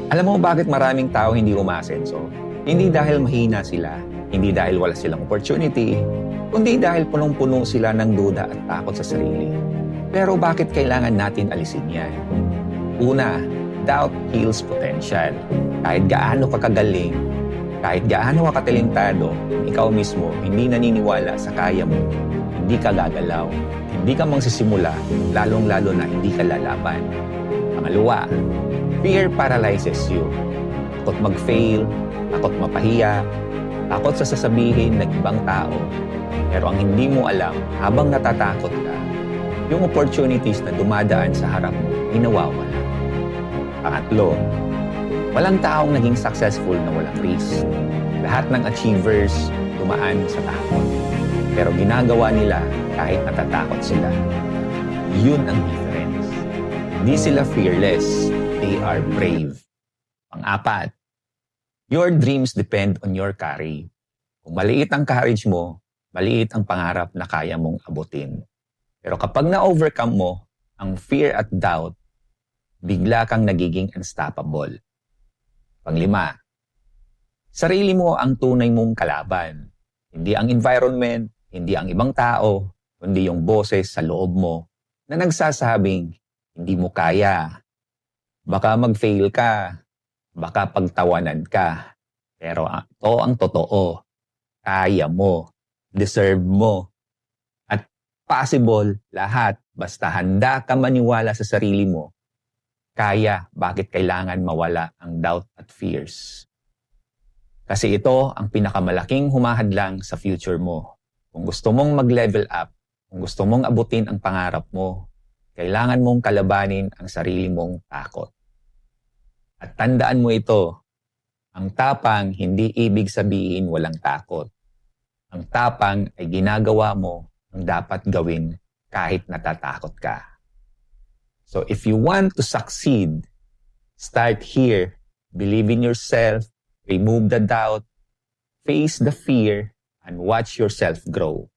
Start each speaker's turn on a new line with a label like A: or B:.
A: Alam mo bakit maraming tao hindi umasenso? Hindi dahil mahina sila, hindi dahil wala silang opportunity, kundi dahil punong-puno sila ng duda at takot sa sarili. Pero bakit kailangan natin alisin yan? Una, doubt kills potential. Kahit gaano ka kagaling, kahit gaano ka katalentado, ikaw mismo hindi naniniwala sa kaya mo, hindi ka gagalaw, hindi ka magsisimula, lalong-lalo na hindi ka lalaban. Pangalawa, fear paralyzes you. Takot mag-fail, takot mapahiya, takot sa sasabihin ng ibang tao. Pero ang hindi mo alam, habang natatakot ka, yung opportunities na dumadaan sa harap mo, inawawala. Pangatlo, walang taong naging successful na walang risk. Lahat ng achievers dumaan sa takot. Pero ginagawa nila kahit natatakot sila. Yun ang difference. Hindi sila fearless. They are brave. Pang-apat, your dreams depend on your courage. Kung maliit ang courage mo, maliit ang pangarap na kaya mong abutin. Pero kapag na-overcome mo ang fear at doubt, bigla kang nagiging unstoppable. Panglima, sarili mo ang tunay mong kalaban. Hindi ang environment, hindi ang ibang tao, kundi yung boses sa loob mo na nagsasabing, hindi mo kaya. Baka mag-fail ka, baka pagtawanan ka. Pero ito ang totoo. Kaya mo, deserve mo, at possible lahat. Basta handa ka maniwala sa sarili mo, kaya bakit kailangan mawala ang doubt at fears. Kasi ito ang pinakamalaking humahadlang sa future mo. Kung gusto mong mag-level up, kung gusto mong abutin ang pangarap mo, kailangan mong kalabanin ang sarili mong takot. At tandaan mo ito, ang tapang hindi ibig sabihin walang takot. Ang tapang ay ginagawa mo ang dapat gawin kahit natatakot ka. So if you want to succeed, start here. Believe in yourself, remove the doubt, face the fear, and watch yourself grow.